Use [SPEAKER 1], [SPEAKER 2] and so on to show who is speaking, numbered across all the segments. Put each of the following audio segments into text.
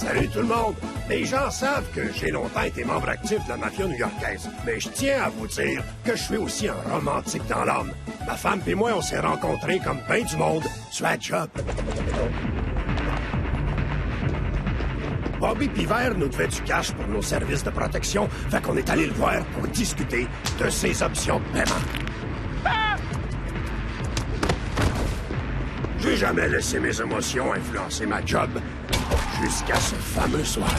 [SPEAKER 1] Salut tout le monde! Les gens savent que j'ai longtemps été membre actif de la mafia new-yorkaise, mais je tiens à vous dire que je suis aussi un romantique dans l'âme. Ma femme et moi, on s'est rencontrés comme ben du monde sur la job. Bobby Pivert nous devait du cash pour nos services de protection, fait qu'on est allé le voir pour discuter de ses options de paiement. J'ai jamais laissé mes émotions influencer ma job, jusqu'à ce fameux soir.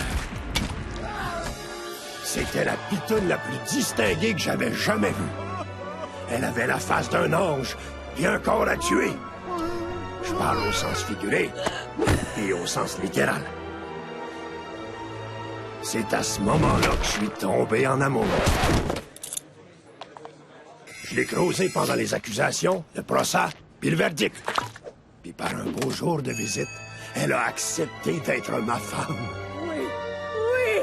[SPEAKER 1] C'était la pitoune la plus distinguée que j'avais jamais vue. Elle avait la face d'un ange et un corps à tuer. Je parle au sens figuré et au sens littéral. C'est à ce moment-là que je suis tombé en amour. Je l'ai creusé pendant les accusations, le procès, puis le verdict. Puis par un beau jour de visite, elle a accepté d'être ma femme.
[SPEAKER 2] Oui, oui!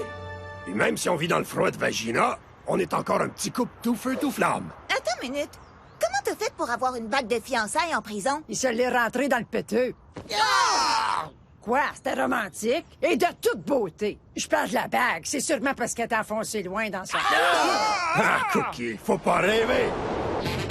[SPEAKER 1] Puis même si on vit dans le froid de Vagina, on est encore un petit couple tout feu, tout flamme.
[SPEAKER 3] Attends une minute. Comment t'as fait pour avoir une bague de fiançailles en prison?
[SPEAKER 2] Il se l'est rentré dans le péteux. Quoi? C'était romantique? Et de toute beauté. Je parle de la bague. C'est sûrement parce qu'elle t'a enfoncé loin dans sa...
[SPEAKER 1] Ah, Cookie, faut pas rêver!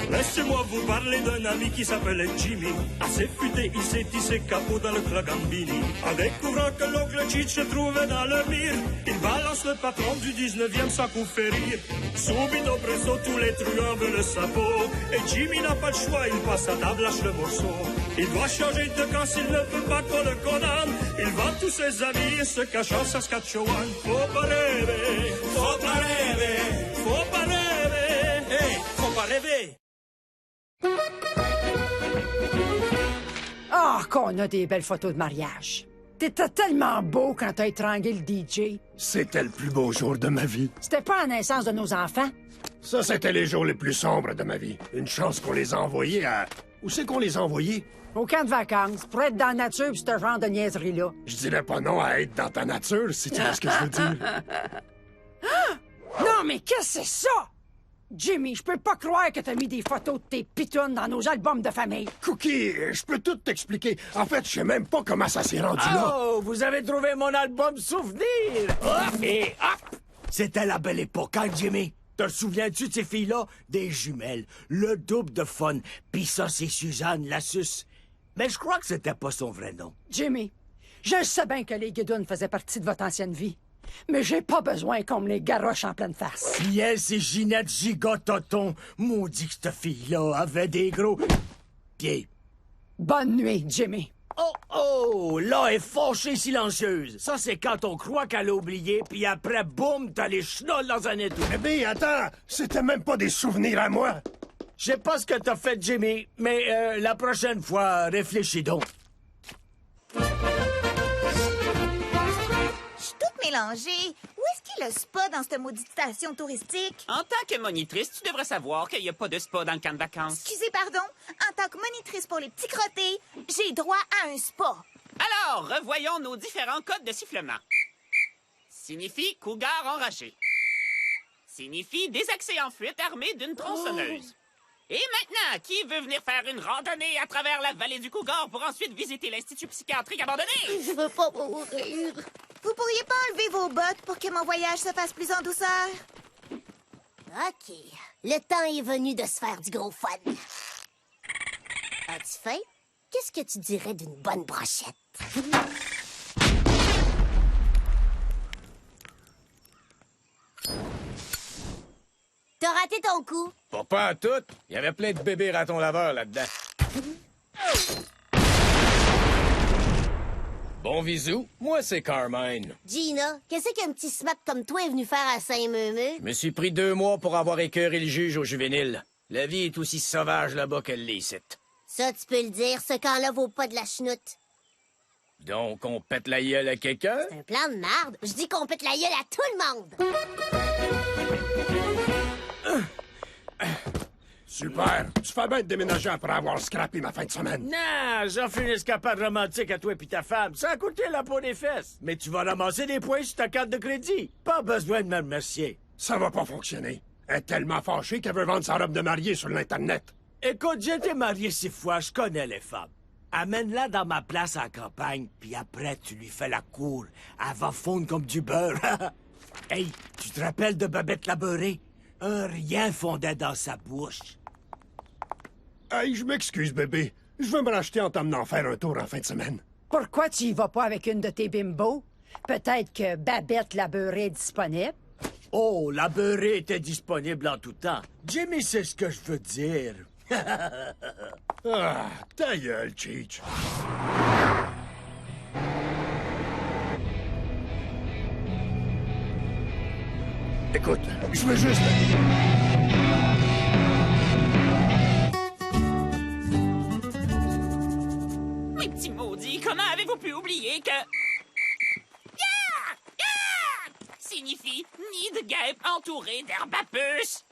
[SPEAKER 4] Laissez-moi vous parler d'un ami qui s'appelait Jimmy. Assez futé, il s'est tissé capot dans le club Gambini. En découvrant que l'oncle Cheech se trouvait dans le mire, il balance le patron du 19e sans coup fait rire. Subito presto, tous les truands veulent le sabot. Et Jimmy n'a pas le choix, il passe à table, lâche le morceau. Il doit changer de camp s'il ne peut pas qu'on le condamne. Il vend tous ses amis et se cache en Saskatchewan. Faut pas rêver, faut pas rêver, faut pas rêver, hey, faut pas rêver.
[SPEAKER 2] Ah, qu'on a des belles photos de mariage. T'étais tellement beau quand t'as étranglé le DJ.
[SPEAKER 1] C'était le plus beau jour de ma vie.
[SPEAKER 2] C'était pas la naissance de nos enfants?
[SPEAKER 1] Ça, c'était les jours les plus sombres de ma vie. Une chance qu'on les a envoyés à... Où c'est qu'on les a envoyés?
[SPEAKER 2] Au camp de vacances, pour être dans la nature pis ce genre de niaiserie-là.
[SPEAKER 1] Je dirais pas non à être dans ta nature, si tu vois ce que je veux dire.
[SPEAKER 2] Non, mais qu'est-ce que c'est ça? Jimmy, je peux pas croire que t'as mis des photos de tes pitounes dans nos albums de famille.
[SPEAKER 1] Cookie, je peux tout t'expliquer. En fait, je sais même pas comment ça s'est rendu là.
[SPEAKER 5] Oh, vous avez trouvé mon album Souvenir! Hop et hop! C'était la belle époque, hein, Jimmy? Te souviens-tu de ces filles-là? Des jumelles, le double de fun. Pis ça, c'est Suzanne Lassus. Mais je crois que c'était pas son vrai nom.
[SPEAKER 2] Jimmy, je sais bien que les guidounes faisaient partie de votre ancienne vie. Mais j'ai pas besoin qu'on me les garoche en pleine face.
[SPEAKER 5] Puis elle, c'est Ginette Gigototon. Maudit que cette fille-là avait des gros pieds.
[SPEAKER 2] Bonne nuit, Jimmy.
[SPEAKER 5] Oh, oh! Là, elle est fâchée silencieuse. Ça, c'est quand on croit qu'elle a oublié, puis après, boum, t'as les chenolles dans un étau.
[SPEAKER 1] Eh bien, attends, c'était même pas des souvenirs à moi.
[SPEAKER 5] Je sais pas ce que t'as fait, Jimmy, mais la prochaine fois, réfléchis donc.
[SPEAKER 3] Mélangé. Où est-ce qu'il y a le spa dans cette maudite station touristique?
[SPEAKER 6] En tant que monitrice, tu devrais savoir qu'il n'y a pas de spa dans le camp de vacances.
[SPEAKER 3] Excusez, pardon. En tant que monitrice pour les petits crottés, j'ai droit à un spa.
[SPEAKER 6] Alors, revoyons nos différents codes de sifflement. Signifie cougar enragé. Signifie désaxé en fuite armé d'une tronçonneuse. Et maintenant, qui veut venir faire une randonnée à travers la vallée du Cougar pour ensuite visiter l'institut psychiatrique abandonné?
[SPEAKER 3] Je veux pas mourir. Vous pourriez pas enlever vos bottes pour que mon voyage se fasse plus en douceur?
[SPEAKER 7] OK. Le temps est venu de se faire du gros fun. As-tu faim? Qu'est-ce que tu dirais d'une bonne brochette? T'as raté ton coup.
[SPEAKER 8] Pas à tout. Il y avait plein de bébés ratons laveurs là-dedans. Bon visou, moi c'est Carmine.
[SPEAKER 7] Gina, qu'est-ce qu'un petit smack comme toi est venu faire à Saint-Meumeu?
[SPEAKER 8] Je me suis pris 2 mois pour avoir écœuré le juge au juvénile. La vie est aussi sauvage là-bas qu'elle l'est ici.
[SPEAKER 7] Ça, tu peux le dire, ce camp-là vaut pas de la chenoute.
[SPEAKER 8] Donc on pète la gueule à quelqu'un?
[SPEAKER 7] C'est un plan de merde. Je dis qu'on pète la gueule à tout le monde.
[SPEAKER 1] Super. Tu fais bien de déménager après avoir scrappé ma fin de semaine.
[SPEAKER 5] Non, j'en fais une escapade romantique à toi et ta femme. Ça a coûté la peau des fesses. Mais tu vas ramasser des points sur ta carte de crédit. Pas besoin de me remercier.
[SPEAKER 1] Ça va pas fonctionner. Elle est tellement fâchée qu'elle veut vendre sa robe de mariée sur l'Internet.
[SPEAKER 5] Écoute, j'ai été marié 6 fois, je connais les femmes. Amène-la dans ma place à la campagne, puis après, tu lui fais la cour. Elle va fondre comme du beurre. Hey, tu te rappelles de Babette la beurrée? Un rien fondait dans sa bouche.
[SPEAKER 1] Hey, je m'excuse, bébé. Je vais me racheter en t'emmenant faire un tour en fin de semaine.
[SPEAKER 2] Pourquoi tu y vas pas avec une de tes bimbos? Peut-être que Babette la beurrée est disponible.
[SPEAKER 5] Oh, la beurrée était disponible en tout temps. Jimmy sait ce que je veux dire.
[SPEAKER 1] Ah, ta gueule, Cheech. Écoute, je veux juste...
[SPEAKER 6] Mes petits maudits, comment avez-vous pu oublier que... Yeah! Yeah! Signifie nid de guêpe entouré d'herbe à puce.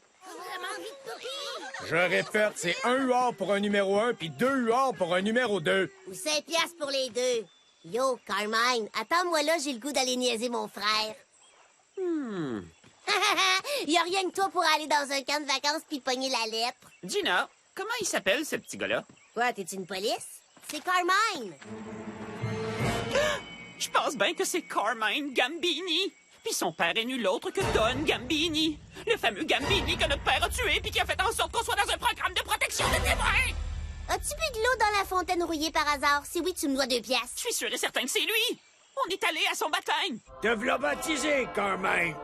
[SPEAKER 8] Je répète, c'est 1 UR pour un numéro 1 puis 2 UR pour un numéro 2.
[SPEAKER 7] Ou 5 piastres pour les deux. Yo, Carmine, attends-moi là, j'ai le goût d'aller niaiser mon frère. Y a rien que toi pour aller dans un camp de vacances puis pogner la lèpre.
[SPEAKER 6] Gina, comment il s'appelle, ce petit gars-là?
[SPEAKER 7] Quoi, t'es une police? C'est Carmine.
[SPEAKER 6] Je pense bien que c'est Carmine Gambini. Puis son père est nul autre que Don Gambini. Le fameux Gambini que notre père a tué puis qui a fait en sorte qu'on soit dans un programme de protection de témoins.
[SPEAKER 7] As-tu bu de l'eau dans la fontaine rouillée par hasard? Si oui, tu me dois 2 piastres.
[SPEAKER 6] Je suis sûr et certain que c'est lui. On est allé à son baptême.
[SPEAKER 5] Te v'là baptisé, Carmine.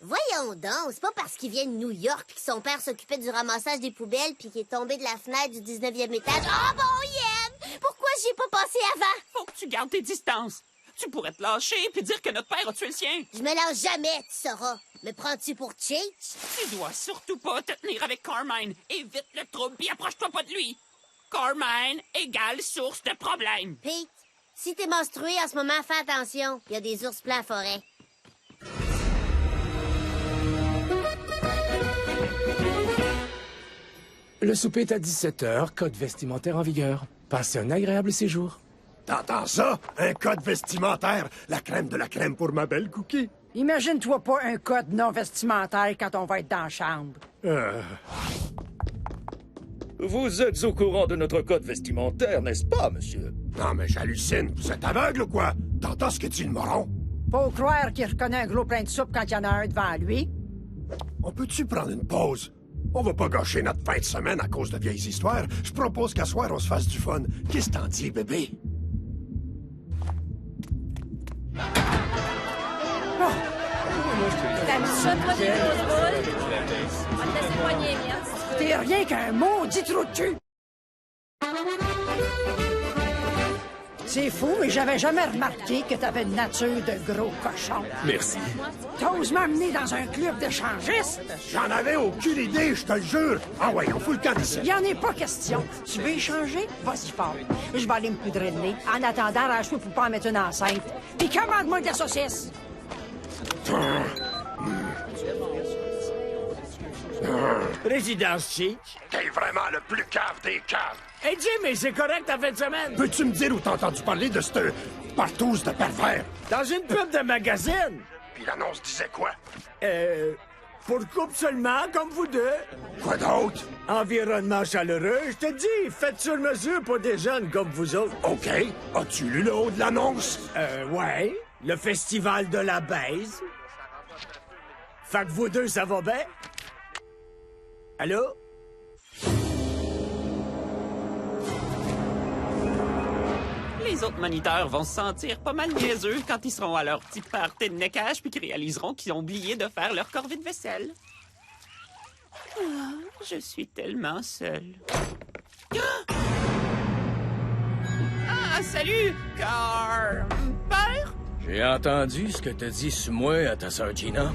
[SPEAKER 7] Voyons donc, c'est pas parce qu'il vient de New York que son père s'occupait du ramassage des poubelles puis qu'il est tombé de la fenêtre du 19e étage. Oh bon, Yem! Pourquoi j'y ai pas pensé avant?
[SPEAKER 6] Faut que tu gardes tes distances. Tu pourrais te lâcher puis dire que notre père a tué le sien.
[SPEAKER 7] Je me lâche jamais, tu sauras. Me prends-tu pour Cheech?
[SPEAKER 6] Tu dois surtout pas te tenir avec Carmine. Évite le trouble puis approche-toi pas de lui. Carmine égale source de problème.
[SPEAKER 7] Pete, si t'es menstrué en ce moment, fais attention. Il y a des ours pleins en forêt.
[SPEAKER 9] Le souper est à 17h, code vestimentaire en vigueur. Passez un agréable séjour.
[SPEAKER 1] T'entends ça? Un code vestimentaire. La crème de la crème pour ma belle Cookie.
[SPEAKER 2] Imagine-toi pas un code non vestimentaire quand on va être dans la chambre.
[SPEAKER 10] Vous êtes au courant de notre code vestimentaire, n'est-ce pas, monsieur?
[SPEAKER 1] Non, mais j'hallucine. Vous êtes aveugle ou quoi? T'entends ce que dit le moron?
[SPEAKER 2] Faut croire qu'il reconnaît un gros plein de soupe quand il y en a un devant lui.
[SPEAKER 1] On peut-tu prendre une pause? On va pas gâcher notre fin de semaine à cause de vieilles histoires. Je propose qu'à soir, on se fasse du fun. Qu'est-ce que t'en dis, bébé?
[SPEAKER 11] T'as mis ça, toi, tes grosses boules? On va te laisser poigner, bien, si tu veux.
[SPEAKER 2] T'es rien qu'un maudit trou de cul! C'est fou, mais j'avais jamais remarqué que t'avais une nature de gros cochon.
[SPEAKER 10] Merci.
[SPEAKER 2] T'oses m'amener dans un club d'échangistes?
[SPEAKER 1] J'en avais aucune idée, je te le jure. Ah ouais, on fout le camp d'ici.
[SPEAKER 2] Y en est pas question. Tu veux échanger? Vas-y fort. Je vais aller me poudrer le nez. En attendant, arrache-toi pour pas en mettre une enceinte. Puis commande-moi de la saucisse.
[SPEAKER 5] Résidence Cheech.
[SPEAKER 1] T'es vraiment le plus cave des caves.
[SPEAKER 5] Hey, Jimmy, c'est correct en fin de semaine?
[SPEAKER 1] Peux-tu me dire où t'as entendu parler de cette partouze de pervers?
[SPEAKER 5] Dans une pub de magazine.
[SPEAKER 1] Puis l'annonce disait quoi?
[SPEAKER 5] Pour couple seulement, comme vous deux.
[SPEAKER 1] Quoi d'autre?
[SPEAKER 5] Environnement chaleureux, je te dis, faites sur mesure pour des jeunes comme vous autres.
[SPEAKER 1] OK. As-tu lu le haut de l'annonce?
[SPEAKER 5] Ouais. Le festival de la baise. Fait que vous deux, ça va bien? Allô?
[SPEAKER 6] Les autres moniteurs vont se sentir pas mal niaiseux quand ils seront à leur petit party de neckage puis qu'ils réaliseront qu'ils ont oublié de faire leur corvée de vaisselle. Ah, je suis tellement seule. Ah, salut, père?
[SPEAKER 8] J'ai entendu ce que t'as dit sur moi à ta sœur Gina.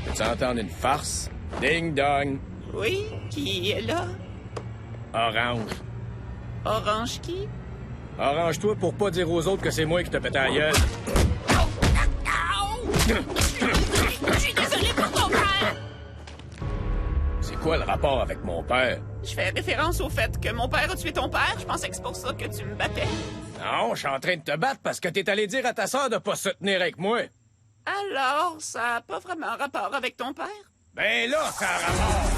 [SPEAKER 8] Peux-tu entendre une farce? Ding dong.
[SPEAKER 6] Oui, qui est là?
[SPEAKER 8] Orange.
[SPEAKER 6] Orange qui?
[SPEAKER 8] Arrange-toi pour pas dire aux autres que c'est moi qui te pète à la gueule.
[SPEAKER 6] Je suis désolé pour ton père!
[SPEAKER 8] C'est quoi le rapport avec mon père?
[SPEAKER 6] Je fais référence au fait que mon père a tué ton père. Je pensais que c'est pour ça que tu me battais.
[SPEAKER 8] Non, je suis en train de te battre parce que t'es allé dire à ta sœur de pas se tenir avec moi.
[SPEAKER 6] Alors, ça n'a pas vraiment rapport avec ton père?
[SPEAKER 8] Ben là, ça a rapport.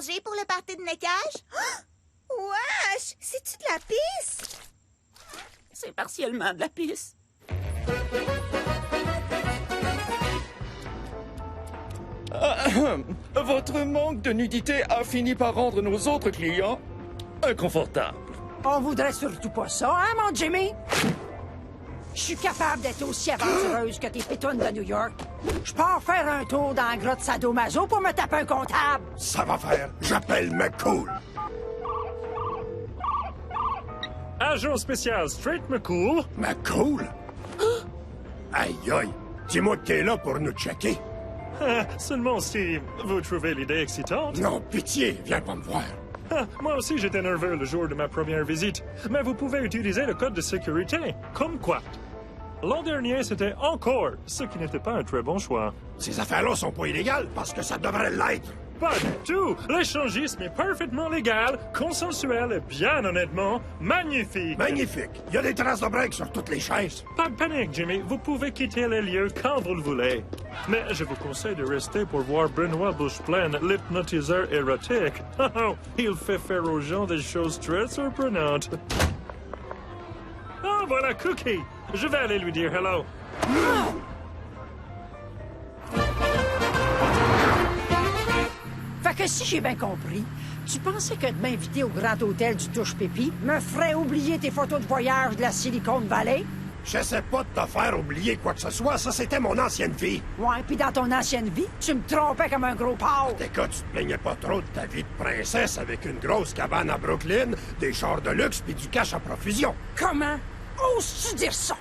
[SPEAKER 3] changer pour le party de neckage? Oh! Wesh! C'est-tu de la pisse?
[SPEAKER 6] C'est partiellement de la pisse.
[SPEAKER 10] Votre manque de nudité a fini par rendre nos autres clients inconfortables.
[SPEAKER 2] On voudrait surtout pas ça, hein, mon Jimmy? Je suis capable d'être aussi aventureuse que tes pitounes de New York. Je pars faire un tour dans la grotte Sadomaso pour me taper un comptable.
[SPEAKER 1] Ça va faire. J'appelle McCool.
[SPEAKER 4] Agent spécial Straight McCool.
[SPEAKER 1] McCool? Aïe, aïe. Dis-moi que t'es là pour nous checker.
[SPEAKER 4] Seulement si vous trouvez l'idée excitante.
[SPEAKER 1] Non, pitié, viens pas me voir.
[SPEAKER 4] Moi aussi, j'étais nerveux le jour de ma première visite. Mais vous pouvez utiliser le code de sécurité. Comme quoi? L'an dernier, c'était encore, ce qui n'était pas un très bon choix.
[SPEAKER 1] Ces affaires-là sont pas illégales parce que ça devrait l'être.
[SPEAKER 4] Pas du tout! L'échangisme est parfaitement légal, consensuel et bien honnêtement, magnifique!
[SPEAKER 1] Magnifique! Il y a des traces de break sur toutes les chaises.
[SPEAKER 4] Pas de panique, Jimmy. Vous pouvez quitter les lieux quand vous le voulez. Mais je vous conseille de rester pour voir Benoît Bouchepleine, l'hypnotiseur érotique. Il fait faire aux gens des choses très surprenantes. Ah, voilà Cookie! Je vais aller lui dire hello.
[SPEAKER 2] Fait que si j'ai bien compris, tu pensais que de m'inviter au Grand Hôtel du Touche-Pépi me ferait oublier tes photos de voyage de la Silicon Valley?
[SPEAKER 1] J'essaie pas de te faire oublier quoi que ce soit, ça c'était mon ancienne vie.
[SPEAKER 2] Ouais, puis dans ton ancienne vie, tu me trompais comme un gros porc.
[SPEAKER 1] Écoute, tu te plaignais pas trop de ta vie de princesse avec une grosse cabane à Brooklyn, des chars de luxe puis du cash à profusion.
[SPEAKER 2] Comment oses-tu dire ça?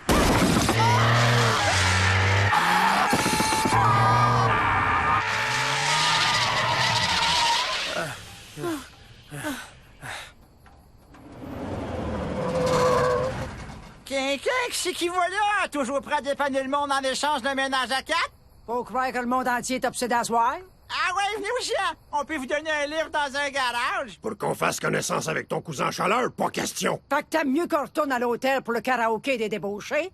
[SPEAKER 12] Quelqu'un qui c'est qui va là? Toujours prêt à dépanner le monde en échange d'un ménage à quatre?
[SPEAKER 2] Faut croire que le monde entier est obsédé à soir?
[SPEAKER 12] Ah ouais, venez-vous-en! On peut vous donner un livre dans un garage?
[SPEAKER 1] Pour qu'on fasse connaissance avec ton cousin Chaleur, pas question.
[SPEAKER 2] Fait que t'aimes mieux qu'on retourne à l'hôtel pour le karaoké des débauchés?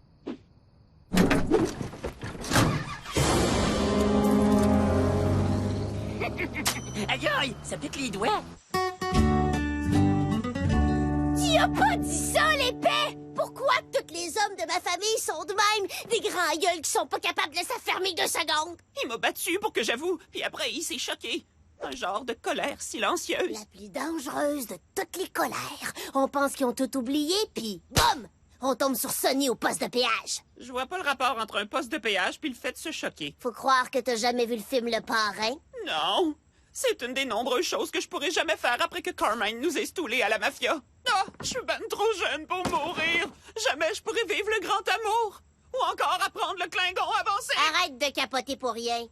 [SPEAKER 12] Aïe aïe, ça pique les doigts!
[SPEAKER 7] Tu as pas dit ça, l'épais! Pourquoi tous les hommes de ma famille sont de même? Des grands gueules qui sont pas capables de s'affermer 2 secondes!
[SPEAKER 6] Il m'a battu pour que j'avoue, puis après, il s'est choqué. Un genre de colère silencieuse.
[SPEAKER 7] La plus dangereuse de toutes les colères. On pense qu'ils ont tout oublié, puis boum! On tombe sur Sonny au poste de péage.
[SPEAKER 6] Je vois pas le rapport entre un poste de péage puis le fait de se choquer.
[SPEAKER 7] Faut croire que t'as jamais vu le film Le Parrain.
[SPEAKER 6] Non! C'est une des nombreuses choses que je pourrais jamais faire après que Carmine nous ait stoulés à la mafia. Ah! Je suis ben trop jeune pour mourir! Jamais je pourrais vivre le grand amour! Ou encore apprendre le Klingon avancé!
[SPEAKER 7] Arrête de capoter pour rien.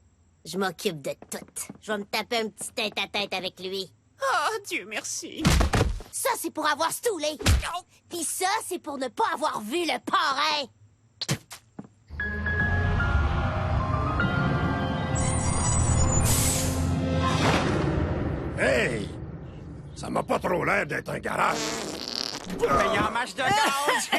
[SPEAKER 7] Je m'occupe de tout. Je vais me taper un petit tête-à-tête avec lui.
[SPEAKER 6] Ah, Dieu merci!
[SPEAKER 7] Ça, c'est pour avoir stoulé. Puis ça, c'est pour ne pas avoir vu le parrain.
[SPEAKER 1] Hey! Ça m'a pas trop l'air d'être un garage.
[SPEAKER 12] Payant match de gaz!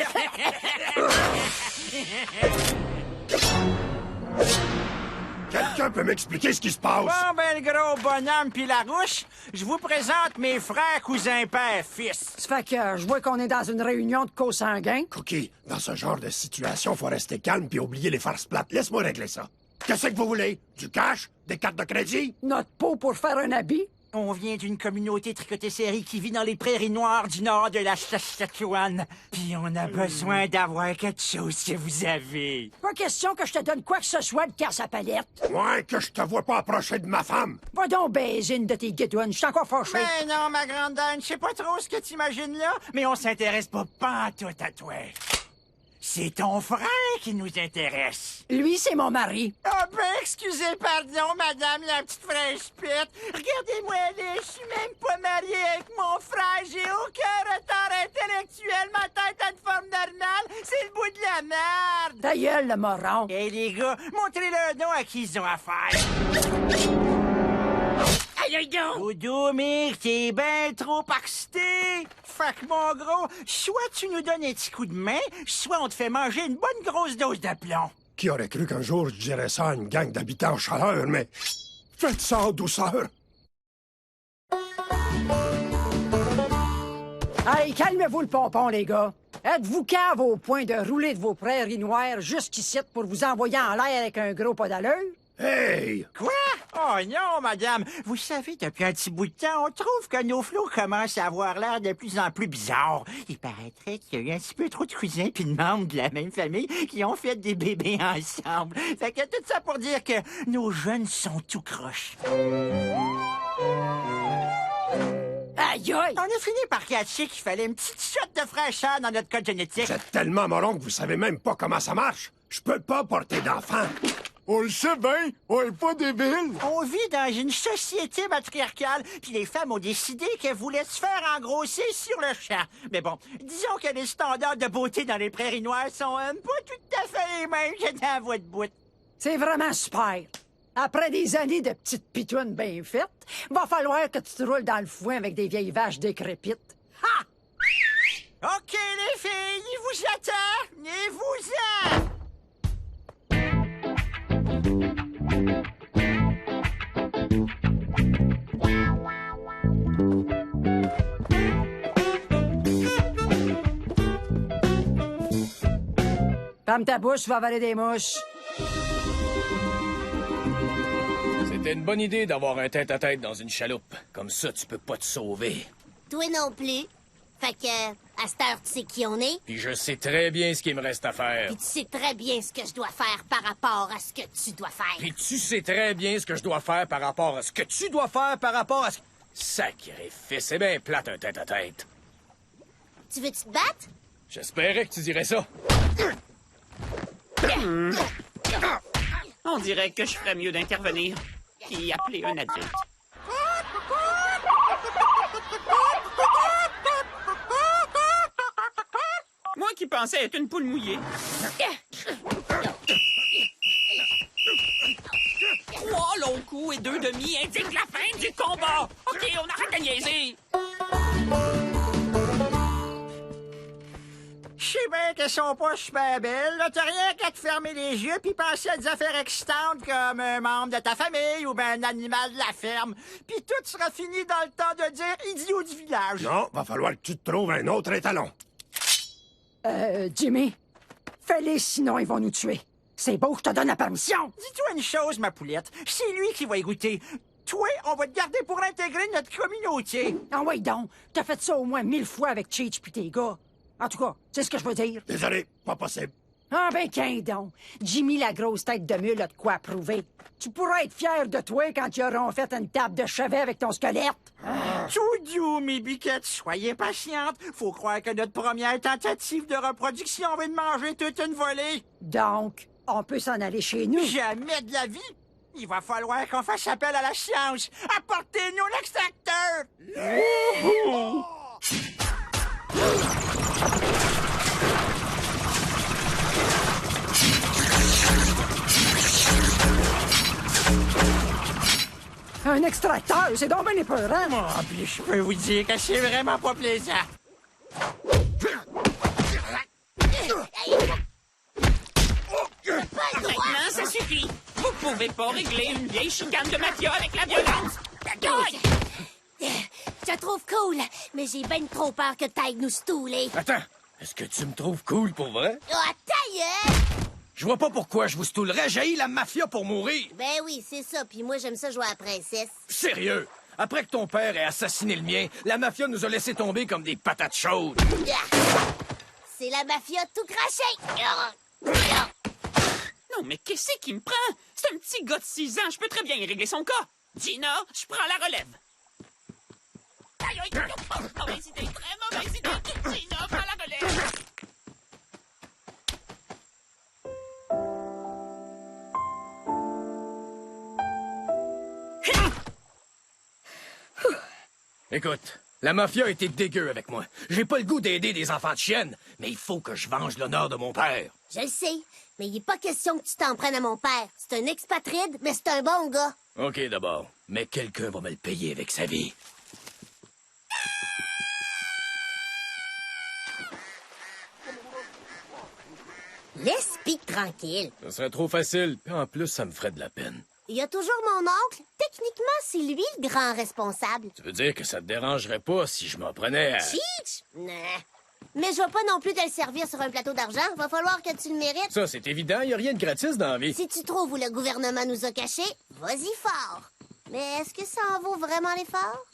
[SPEAKER 1] Quelqu'un peut m'expliquer ce qui se passe?
[SPEAKER 12] Bon, ben, le gros bonhomme pis la rouche, je vous présente mes frères, cousins, père, fils.
[SPEAKER 2] Ça fait que je vois qu'on est dans une réunion de co-sanguins.
[SPEAKER 1] Cookie, dans ce genre de situation, faut rester calme puis oublier les farces plates. Laisse-moi régler ça. Qu'est-ce que vous voulez? Du cash? Des cartes de crédit?
[SPEAKER 2] Notre peau pour faire un habit?
[SPEAKER 12] On vient d'une communauté tricotée-série qui vit dans les prairies noires du nord de la Saskatchewan. Puis on a besoin d'avoir quelque chose que vous avez.
[SPEAKER 2] Pas question que je te donne quoi que ce soit de casse à palette.
[SPEAKER 1] Ouais, que je te vois pas approcher de ma femme.
[SPEAKER 2] Va donc baiser une de tes guédouines, je suis encore fâché.
[SPEAKER 12] Mais non, ma grande dame, je sais pas trop ce que t'imagines là, mais on s'intéresse pas pantoute à toi. C'est ton frère qui nous intéresse.
[SPEAKER 2] Lui, c'est mon mari.
[SPEAKER 12] Ah ben, excusez, pardon, madame la petite fraîche pite. Regardez-moi là, je suis même pas marié avec mon frère. J'ai aucun retard intellectuel. Ma tête a une forme normale. C'est le bout de la merde.
[SPEAKER 2] Ta gueule, le moron.
[SPEAKER 12] Hey, les gars, montrez-leur donc à qui ils ont affaire.
[SPEAKER 6] Aïe, aïe, donc!
[SPEAKER 12] Doudou, Mick, t'es ben trop excité. Fait que, mon gros, soit tu nous donnes un petit coup de main, soit on te fait manger une bonne grosse dose de plomb.
[SPEAKER 1] Qui aurait cru qu'un jour je dirais ça à une gang d'habitants en chaleur, mais faites ça en douceur.
[SPEAKER 2] Hey, calmez-vous le pompon, les gars. Êtes-vous cave au point de rouler de vos prairies noires jusqu'ici pour vous envoyer en l'air avec un gros pas d'allure?
[SPEAKER 1] Hey!
[SPEAKER 12] Quoi? Oh non, madame. Vous savez, depuis un petit bout de temps, on trouve que nos flots commencent à avoir l'air de plus en plus bizarres. Il paraîtrait qu'il y a eu un petit peu trop de cousins puis de membres de la même famille qui ont fait des bébés ensemble. Fait que tout ça pour dire que nos jeunes sont tout croches.
[SPEAKER 2] Aïe aïe!
[SPEAKER 12] On a fini par catcher qu'il fallait une petite shot de fraîcheur dans notre code génétique.
[SPEAKER 1] Vous êtes tellement molon que vous savez même pas comment ça marche. Je peux pas porter d'enfant.
[SPEAKER 10] On le sait bien, on est pas débiles.
[SPEAKER 12] On vit dans une société matriarcale, puis les femmes ont décidé qu'elles voulaient se faire engrosser sur le champ. Mais bon, disons que les standards de beauté dans les prairies noires sont pas tout à fait les mêmes que dans votre bout.
[SPEAKER 2] C'est vraiment super. Après des années de petites pitounes bien faites, va falloir que tu te roules dans le foin avec des vieilles vaches décrépites. Ha!
[SPEAKER 12] OK, les filles, il vous attend! Venez-vous-en!
[SPEAKER 2] Ferme ta bouche, tu vas avaler des mouches.
[SPEAKER 8] C'était une bonne idée d'avoir un tête-à-tête dans une chaloupe. Comme ça, tu peux pas te sauver.
[SPEAKER 7] Toi non plus. Fait que, à cette heure, tu sais qui on est.
[SPEAKER 8] Puis je sais très bien ce qu'il me reste à faire.
[SPEAKER 7] Puis tu sais très bien ce que je dois faire par rapport à ce que tu dois faire.
[SPEAKER 8] Puis tu sais très bien ce que je dois faire par rapport à ce que tu dois faire par rapport à ce... Sacrifice, c'est bien plate un tête-à-tête.
[SPEAKER 7] Tu veux-tu te battre?
[SPEAKER 8] J'espérais que tu dirais ça.
[SPEAKER 6] On dirait que je ferais mieux d'intervenir puis appeler un adulte. Moi qui pensais être une poule mouillée. 3 longs coups et 2 demi indiquent la fin du combat. OK, on arrête de niaiser.
[SPEAKER 12] Je sais bien qu'elles sont pas super belles. Là, t'as rien qu'à te fermer les yeux puis penser à des affaires excitantes comme un membre de ta famille ou ben un animal de la ferme. Puis tout sera fini dans le temps de dire idiot du village.
[SPEAKER 1] Non, va falloir que tu te trouves un autre étalon.
[SPEAKER 2] Jimmy, fais-les, sinon ils vont nous tuer. C'est beau, je te donne la permission.
[SPEAKER 12] Dis-toi une chose, ma poulette. C'est lui qui va y goûter. Toi, on va te garder pour intégrer notre communauté.
[SPEAKER 2] Ah ouais donc, t'as fait ça au moins 1000 fois avec Cheech pis tes gars. En tout cas, c'est ce que je veux dire.
[SPEAKER 1] Désolé, pas possible.
[SPEAKER 2] Ah ben qu'un donc. Jimmy, la grosse tête de mule, a de quoi prouver. Tu pourras être fier de toi quand ils auront fait une table de chevet avec ton squelette.
[SPEAKER 12] Tout doux, mes biquettes, soyez patientes. Faut croire que notre première tentative de reproduction va de manger toute une volée.
[SPEAKER 2] Donc, on peut s'en aller chez nous.
[SPEAKER 12] Jamais de la vie. Il va falloir qu'on fasse appel à la science. Apportez-nous l'extracteur.
[SPEAKER 2] Un extracteur, c'est donc bien épeurant.
[SPEAKER 12] Oh, puis je peux vous dire que c'est vraiment pas plaisant.
[SPEAKER 6] Maintenant, ça suffit. Vous pouvez pas régler une vieille chicane de mafia avec la violence.
[SPEAKER 7] Je te trouve cool, mais j'ai ben trop peur que t'ailles nous stouler.
[SPEAKER 8] Attends, est-ce que tu me trouves cool pour vrai?
[SPEAKER 7] Ah, ta gueule!
[SPEAKER 8] Je vois pas pourquoi je vous stoulerais. J'haïs la mafia pour mourir.
[SPEAKER 7] Ben oui, c'est ça, puis moi j'aime ça jouer à la princesse.
[SPEAKER 8] Sérieux? Après que ton père ait assassiné le mien, la mafia nous a laissé tomber comme des patates chaudes.
[SPEAKER 7] C'est la mafia tout craché!
[SPEAKER 6] Non, mais qu'est-ce qui me prend? C'est un petit gars de 6 ans, je peux très bien y régler son cas. Gina, je prends la relève. Aïe, aïe, aïe, oh, mauvaise idée, très mauvaise idée. Gina, prends la relève.
[SPEAKER 8] Écoute, la mafia a été dégueu avec moi. J'ai pas le goût d'aider des enfants de chienne, mais il faut que je venge l'honneur de mon père.
[SPEAKER 7] Je le sais, mais il est pas question que tu t'en prennes à mon père. C'est un expatride, mais c'est un bon gars.
[SPEAKER 8] OK, d'abord. Mais quelqu'un va me le payer avec sa vie.
[SPEAKER 7] Laisse Pete tranquille.
[SPEAKER 8] Ce serait trop facile. En plus, ça me ferait de la peine.
[SPEAKER 7] Il y a toujours mon oncle. T'es techniquement, c'est lui le grand responsable.
[SPEAKER 8] Tu veux dire que ça te dérangerait pas si je m'en prenais à...
[SPEAKER 7] Cheech? Nah. Mais je vais pas non plus te le servir sur un plateau d'argent. Va falloir que tu le mérites.
[SPEAKER 8] Ça, c'est évident, y a rien de gratis dans la vie.
[SPEAKER 7] Si tu trouves où le gouvernement nous a cachés, vas-y fort. Mais est-ce que ça en vaut vraiment l'effort?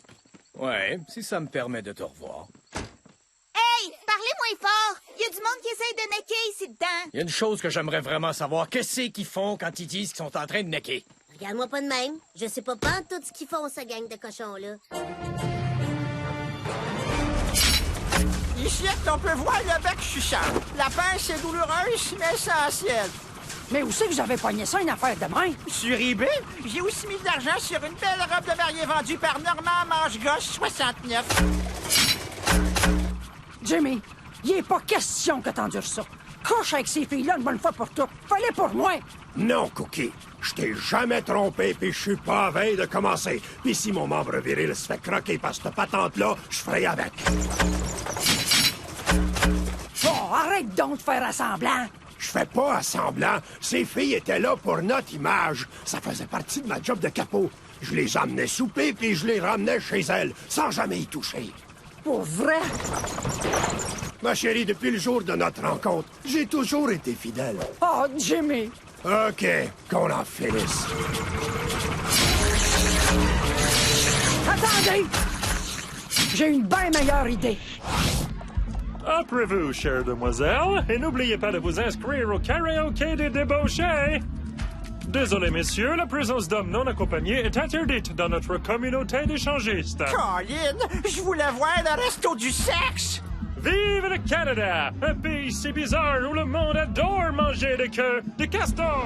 [SPEAKER 8] Ouais, si ça me permet de te revoir.
[SPEAKER 3] Hey, parlez moins fort. Il y a du monde qui essaye de necker ici dedans.
[SPEAKER 8] Il y a une chose que j'aimerais vraiment savoir. Qu'est-ce qu'ils font quand ils disent qu'ils sont en train de necker?
[SPEAKER 7] Regarde-moi pas de même. Je sais pas tout ce qu'ils font, ce gang de cochons-là.
[SPEAKER 12] Ici, on peut voir le bec chuchant. La pince est douloureuse, mais essentielle.
[SPEAKER 2] Mais où c'est que j'avais pogné ça, une affaire de main?
[SPEAKER 12] Sur eBay, j'ai aussi mis de l'argent sur une belle robe de mariée vendue par Normand Manche-Gauche 69.
[SPEAKER 2] Jimmy, il est pas question que t'endures ça. Couche avec ces filles-là une bonne fois pour toutes. Fallait pour moi.
[SPEAKER 1] Non, Cookie. Je t'ai jamais trompé, puis je suis pas à veille de commencer. Puis si mon membre viril se fait croquer par cette patente-là, je ferai avec.
[SPEAKER 2] Oh, arrête donc de faire assemblant.
[SPEAKER 1] Je fais pas assemblant. Ces filles étaient là pour notre image. Ça faisait partie de ma job de capot. Je les emmenais souper, puis je les ramenais chez elles, sans jamais y toucher.
[SPEAKER 2] Pour vrai?
[SPEAKER 1] Ma chérie, depuis le jour de notre rencontre, j'ai toujours été fidèle.
[SPEAKER 2] Oh, Jimmy!
[SPEAKER 1] OK, qu'on en finisse.
[SPEAKER 2] Attendez! J'ai une bien meilleure idée.
[SPEAKER 4] Après vous, chère demoiselle, et n'oubliez pas de vous inscrire au karaoké des débauchés. Désolé, messieurs, la présence d'hommes non accompagnés est interdite dans notre communauté d'échangistes.
[SPEAKER 12] Colin, je voulais voir le resto du sexe.
[SPEAKER 4] Vive le Canada, un pays si bizarre où le monde adore manger des queues de castor.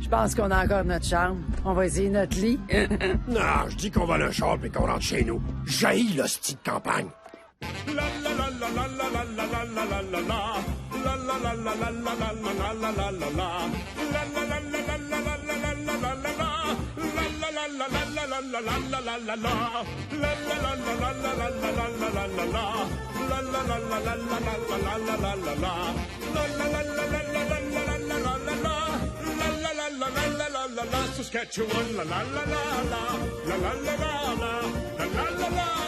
[SPEAKER 2] Je pense qu'on a encore notre chambre. On va essayer notre lit.
[SPEAKER 1] Non, je dis qu'on va le char et qu'on rentre chez nous. J'haïs l'hostie de campagne.
[SPEAKER 4] Saskatchewan, la la la la la la la la la la la la la la.